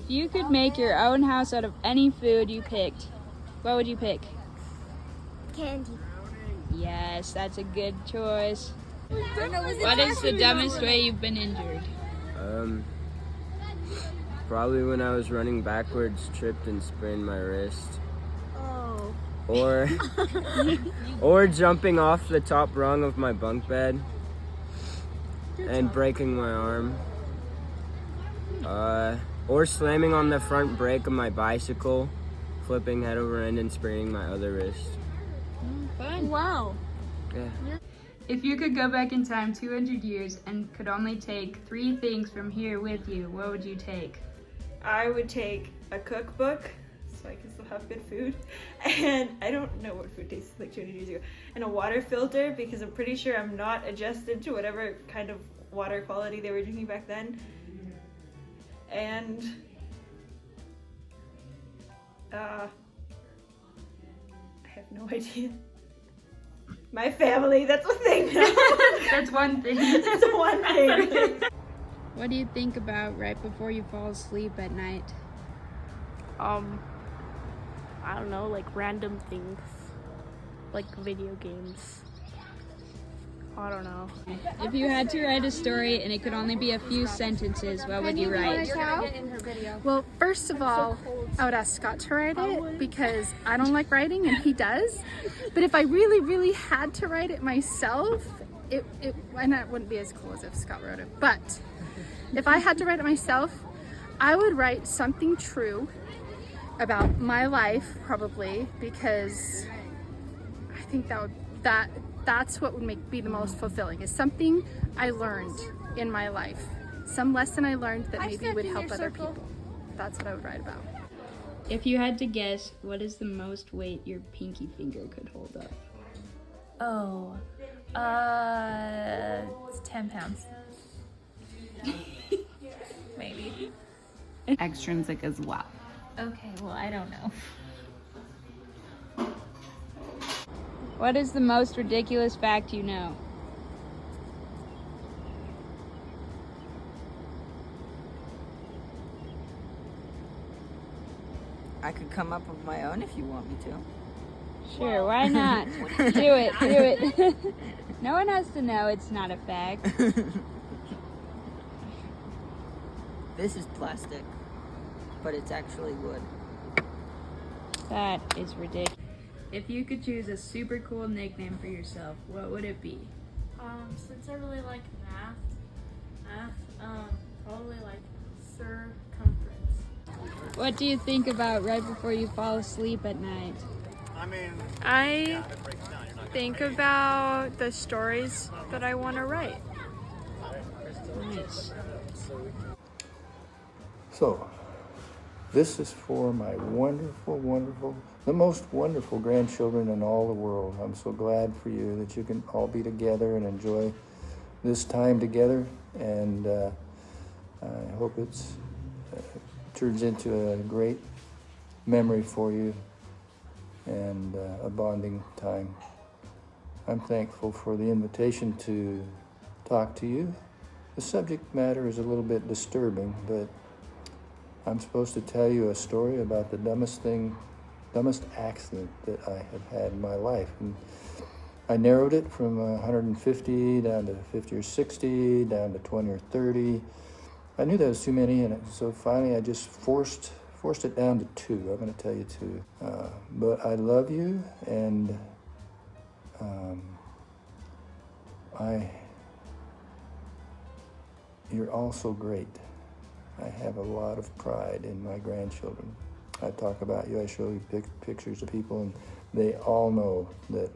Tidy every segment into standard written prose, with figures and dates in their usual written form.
If you could make your own house out of any food you picked, what would you pick? Candy. Yes, that's a good choice. What is the dumbest way you've been injured? Probably when I was running backwards, tripped and sprained my wrist. Oh. Or jumping off the top rung of my bunk bed and breaking my arm. Or slamming on the front brake of my bicycle, flipping head over end and spraining my other wrist. Fun. Wow. Yeah. If you could go back in time 200 years and could only take 3 things from here with you, what would you take? I would take a cookbook, so I can still have good food, and I don't know what food tasted like 200 years ago, and a water filter, because I'm pretty sure I'm not adjusted to whatever kind of water quality they were drinking back then, and I have no idea. My family, that's a thing now. That's one thing. That's one thing. What do you think about right before you fall asleep at night? I don't know, like random things, like video games. I don't know. If you had to write a story and it could only be a few sentences, what would you write? Well, first of all, I would ask Scott to write it because I don't like writing and he does. But if I really, really had to write it myself, and that wouldn't be as cool as if Scott wrote it. But if I had to write it myself, I would write something true about my life, probably, because I think that's what would be the most fulfilling, is something I learned in my life. Some lesson I learned that maybe would help other people. That's what I would write about. If you had to guess, what is the most weight your pinky finger could hold up? Oh, it's 10 pounds. Maybe. Extrinsic as well. Okay, well, I don't know. What is the most ridiculous fact you know? I could come up with my own if you want me to. Sure, why not? Do it. No one has to know it's not a fact. This is plastic, but it's actually wood. That is ridiculous. If you could choose a super cool nickname for yourself, what would it be? Since I really like math, probably like circumference. What do you think about right before you fall asleep at night? I think about the stories that I want to write. Nice. So, this is for my the most wonderful grandchildren in all the world. I'm so glad for you that you can all be together and enjoy this time together, and I hope it turns into a great memory for you and a bonding time. I'm thankful for the invitation to talk to you. The subject matter is a little bit disturbing, but I'm supposed to tell you a story about the dumbest accident that I have had in my life. And I narrowed it from 150 down to 50 or 60, down to 20 or 30. I knew that was too many, and so finally I just forced it down to 2. I'm going to tell you 2. But I love you, and you're all so great. I have a lot of pride in my grandchildren. I talk about you, I show you pictures of people, and they all know that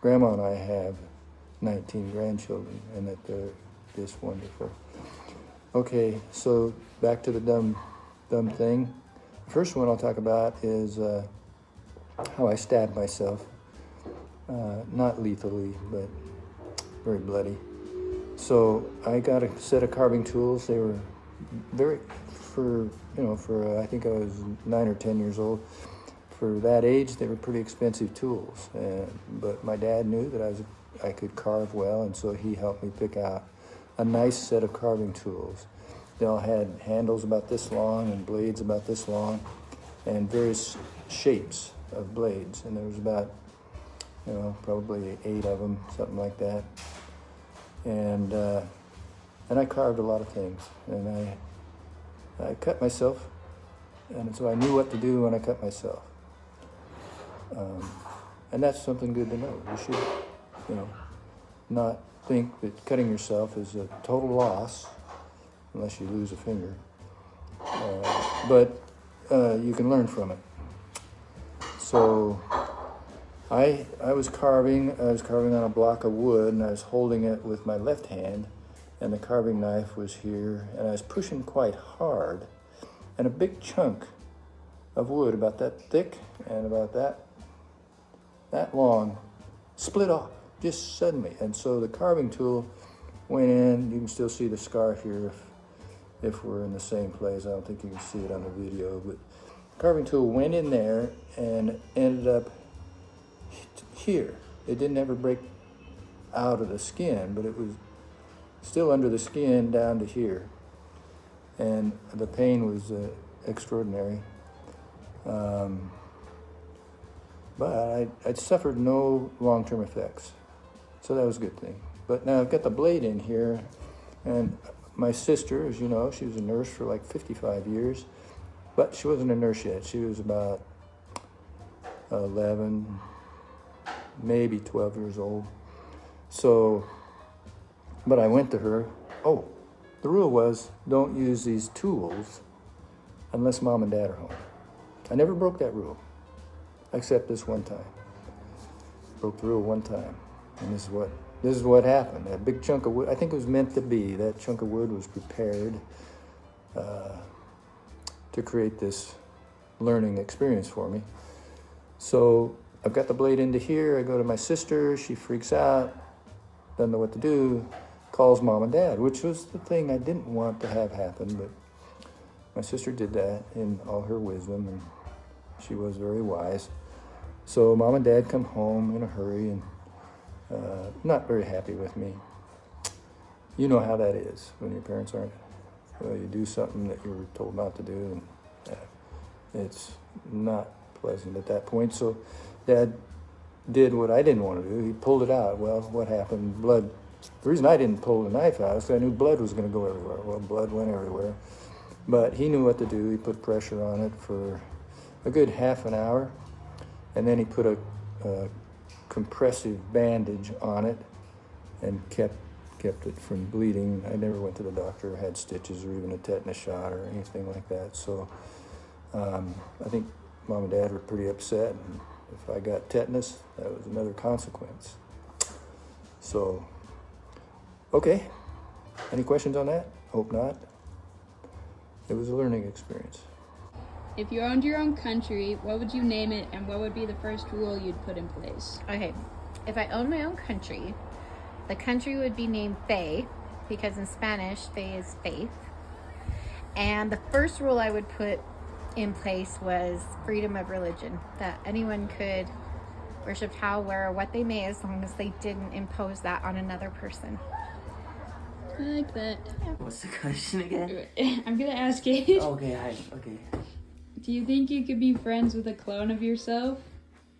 Grandma and I have 19 grandchildren and that they're just wonderful. Okay, so back to the dumb thing. The first one I'll talk about is how I stabbed myself. Not lethally, but very bloody. So I got a set of carving tools. They were I think I was 9 or 10 years old. For that age, they were pretty expensive tools. But my dad knew that I could carve well, and so he helped me pick out a nice set of carving tools. They all had handles about this long and blades about this long and various shapes of blades. And there was about, probably 8 of them, something like that. And I carved a lot of things. And I cut myself. And so I knew what to do when I cut myself. And that's something good to know. You should, not think that cutting yourself is a total loss, unless you lose a finger. But you can learn from it. So I was carving on a block of wood, and I was holding it with my left hand, and the carving knife was here, and I was pushing quite hard, and a big chunk of wood about that thick and about that long split off just suddenly. And so the carving tool went in. You can still see the scar here if we're in the same place. I don't think you can see it on the video, but the carving tool went in there and ended up here. It didn't ever break out of the skin, but it was still under the skin down to here. And the pain was extraordinary. But I'd suffered no long-term effects, so that was a good thing. But now I've got the blade in here, and my sister, as you know, she was a nurse for like 55 years, but she wasn't a nurse yet. She was about 11, maybe 12 years old. So, but I went to her. Oh, the rule was don't use these tools unless mom and dad are home. I never broke that rule, except this one time. Broke the rule one time, and this is what happened. That big chunk of wood, I think it was meant to be. That chunk of wood was prepared to create this learning experience for me. So I've got the blade into here. I go to my sister. She freaks out, doesn't know what to do, calls mom and dad, which was the thing I didn't want to have happen, but my sister did that in all her wisdom, and she was very wise. So mom and dad come home in a hurry and not very happy with me. You know how that is when your parents aren't. Well, you do something that you were told not to do, and it's not pleasant at that point. So dad did what I didn't want to do. He pulled it out. Well, what happened? Blood. The reason I didn't pull the knife out is I knew blood was going to go everywhere. Well, blood went everywhere. But he knew what to do. He put pressure on it for a good half an hour, and then he put a compressive bandage on it and kept it from bleeding. I never went to the doctor or had stitches or even a tetanus shot or anything like that. So I think mom and dad were pretty upset, and if I got tetanus, that was another consequence. So, okay. Any questions on that? Hope not. It was a learning experience. If you owned your own country, what would you name it, and what would be the first rule you'd put in place? Okay, if I owned my own country, the country would be named Fe, because in Spanish, Fe is faith. And the first rule I would put in place was freedom of religion, that anyone could worship how, where, or what they may, as long as they didn't impose that on another person. I like that. What's the question again? I'm gonna ask it. Okay, hi. Okay. Do you think you could be friends with a clone of yourself?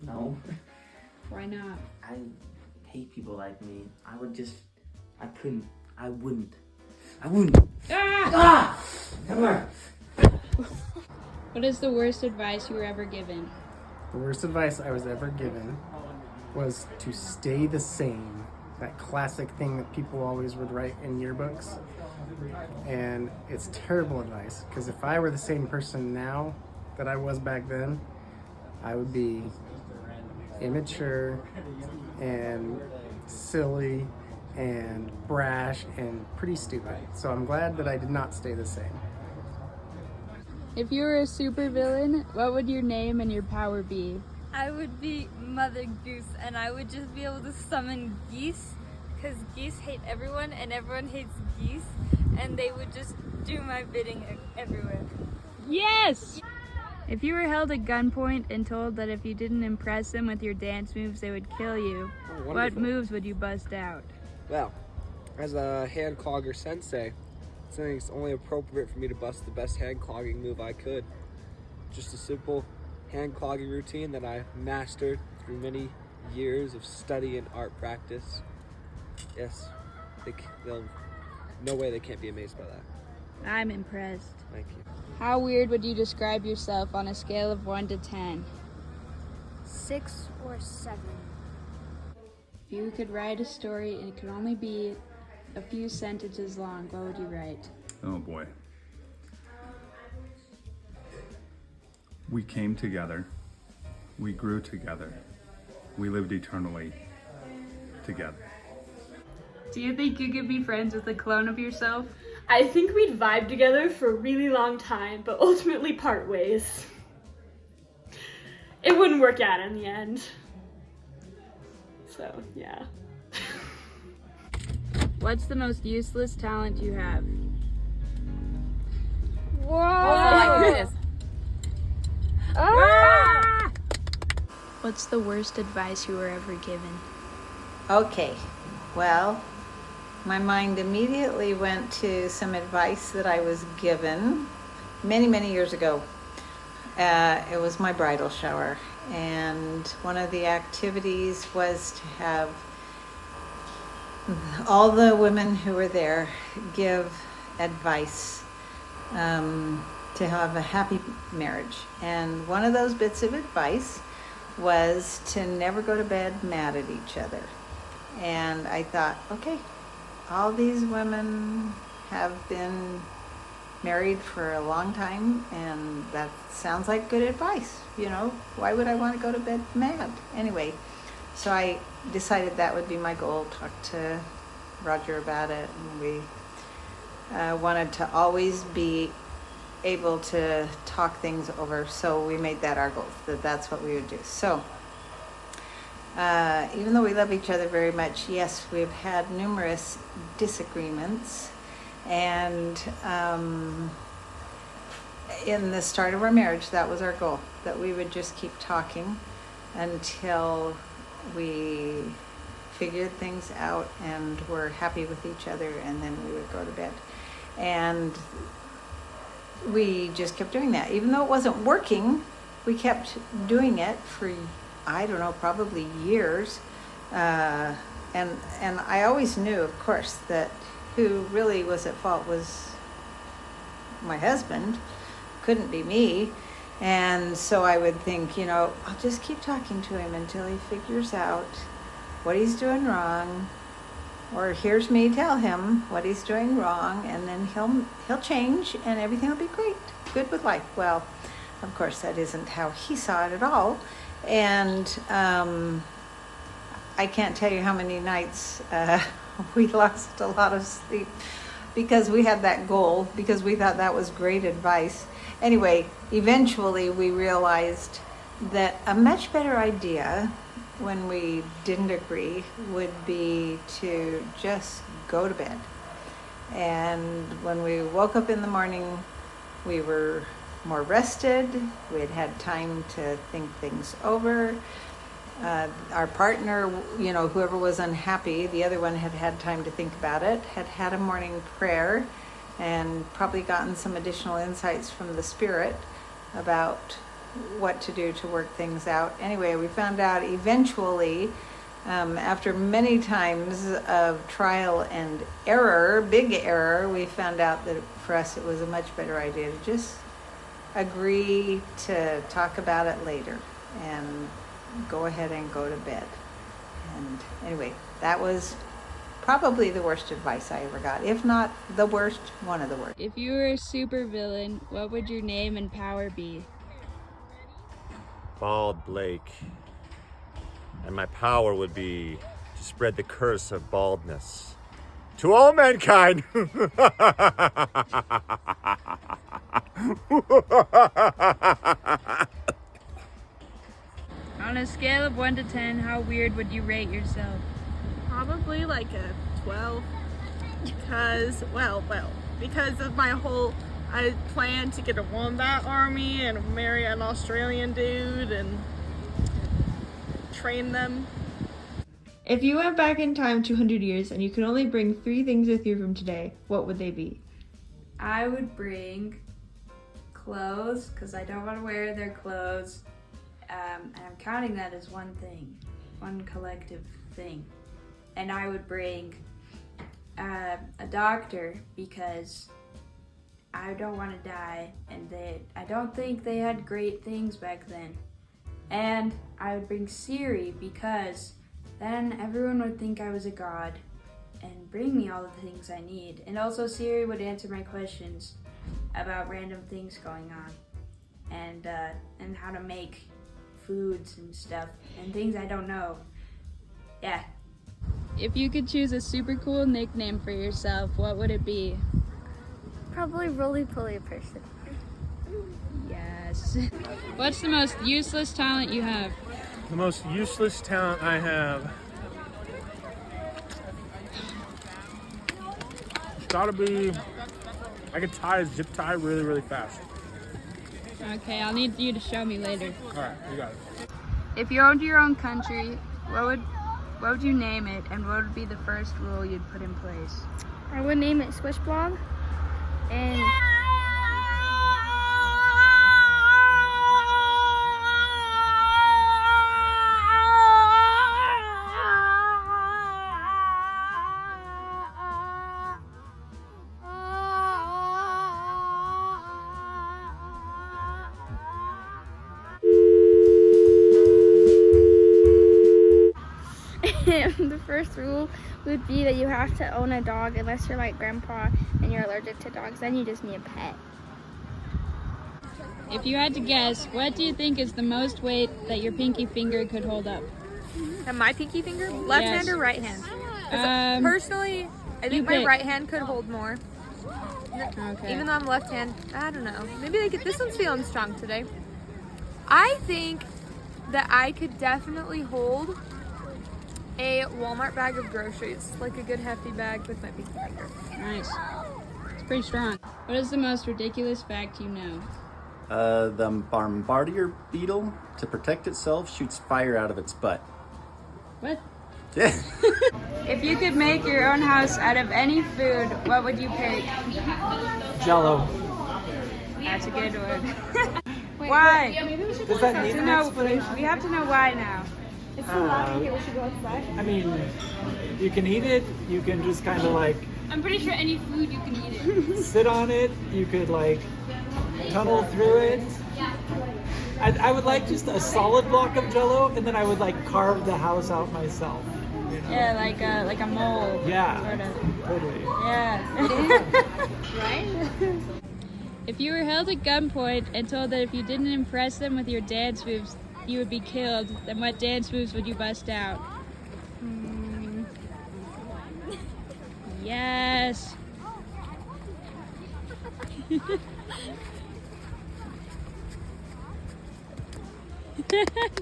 No. Why not? I hate people like me. I wouldn't. Ah! Come here. What is the worst advice you were ever given? The worst advice I was ever given was to stay the same. That classic thing that people always would write in yearbooks. And it's terrible advice, because if I were the same person now that I was back then, I would be immature and silly and brash and pretty stupid. So I'm glad that I did not stay the same. If you were a supervillain, what would your name and your power be? I would be Mother Goose, and I would just be able to summon geese, because geese hate everyone and everyone hates geese, and they would just do my bidding everywhere. Yes! If you were held at gunpoint and told that if you didn't impress them with your dance moves, they would kill you, what moves would you bust out? Well, as a hand clogger sensei, saying it's only appropriate for me to bust the best hand clogging move I could. Just a simple hand clogging routine that I mastered through many years of study and art practice. Yes, they'll no way they can't be amazed by that. I'm impressed. Thank you. How weird would you describe yourself on a scale of 1 to 10? 6 or 7. If you could write a story and it could only be a few sentences long, what would you write? Oh boy. We came together. We grew together. We lived eternally together. Do you think you could be friends with a clone of yourself? I think we'd vibe together for a really long time, but ultimately part ways. It wouldn't work out in the end. So, yeah. What's the most useless talent you have? Whoa! Oh my goodness. Ah! What's the worst advice you were ever given? Okay, well, my mind immediately went to some advice that I was given many, many years ago. It was my bridal shower, and one of the activities was to have all the women who were there give advice to have a happy marriage. And one of those bits of advice was to never go to bed mad at each other. And I thought, okay, all these women have been married for a long time, and that sounds like good advice. You know, why would I want to go to bed mad? Anyway, so I decided that would be my goal, talk to Roger about it, and we wanted to always be able to talk things over, so we made that our goal, that's what we would do. So even though we love each other very much, yes, we've had numerous disagreements, and in the start of our marriage, that was our goal, that we would just keep talking until we figured things out and were happy with each other, and then we would go to bed. And we just kept doing that. Even though it wasn't working, we kept doing it for, I don't know, probably years. And I always knew, of course, that who really was at fault was my husband. Couldn't be me. And so I would think, you know, I'll just keep talking to him until he figures out what he's doing wrong, or hears me tell him what he's doing wrong, and then he'll change and everything will be great, good with life. Well, of course, that isn't how he saw it at all. And I can't tell you how many nights we lost a lot of sleep because we had that goal, because we thought that was great advice. Anyway, eventually we realized that a much better idea when we didn't agree would be to just go to bed. And when we woke up in the morning, we were more rested. We had had time to think things over. Our partner, you know, whoever was unhappy, the other one had had time to think about it, had had a morning prayer, and probably gotten some additional insights from the Spirit about what to do to work things out. Anyway, we found out eventually, after many times of trial and error, big error, we found out that for us it was a much better idea to just agree to talk about it later and go ahead and go to bed. And anyway, that was probably the worst advice I ever got. If not the worst, one of the worst. If you were a supervillain, what would your name and power be? Bald Blake. And my power would be to spread the curse of baldness to all mankind. On a scale of 1 to 10, how weird would you rate yourself? Probably like a 12, because, because of my whole, I plan to get a wombat army and marry an Australian dude and train them. If you went back in time 200 years and you could only bring 3 things with you from today, what would they be? I would bring clothes, because I don't want to wear their clothes. And I'm counting that as one thing, one collective thing. And I would bring a doctor, because I don't want to die, and I don't think they had great things back then. And I would bring Siri, because then everyone would think I was a god and bring me all the things I need. And also Siri would answer my questions about random things going on, and how to make foods and stuff, and things I don't know. Yeah. If you could choose a super cool nickname for yourself, what would it be? Probably roly-poly person. Yes. What's the most useless talent you have? The most useless talent I have, it's gotta be, I could tie a zip tie really, really fast. Okay, I'll need you to show me later. Alright, you got it. If you owned your own country, what would you name it, and what would be the first rule you'd put in place? I would name it Swish Blog, and the first rule would be that you have to own a dog unless you're like grandpa and you're allergic to dogs. Then you just need a pet. If you had to guess, what do you think is the most weight that your pinky finger could hold up? And my pinky finger? Left hand or right hand? 'Cause personally, I think my right hand could hold more. Okay. Even though I'm left hand, I don't know. Maybe this one's feeling strong today. I think that I could definitely hold a Walmart bag of groceries, like a good hefty bag with my pinky finger. Nice. It's pretty strong. What is the most ridiculous fact you know? The bombardier beetle, to protect itself, shoots fire out of its butt. What? Yeah. If you could make your own house out of any food, what would you pick? Jello. That's a good one. Why? Does that need an explanation? We have to know why now. It's so loud in here, we should go outside. I mean, you can eat it, you can just kind of like I'm pretty sure any food you can eat it. sit on it, you could like tunnel through it. I would like just a solid block of Jello, and then I would like carve the house out myself. You know? Yeah, like a mold. Yeah, sort of. totally. Yeah. Right? If you were held at gunpoint and told that if you didn't impress them with your dance moves, you would be killed, then what dance moves would you bust out? Yes.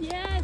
Yes.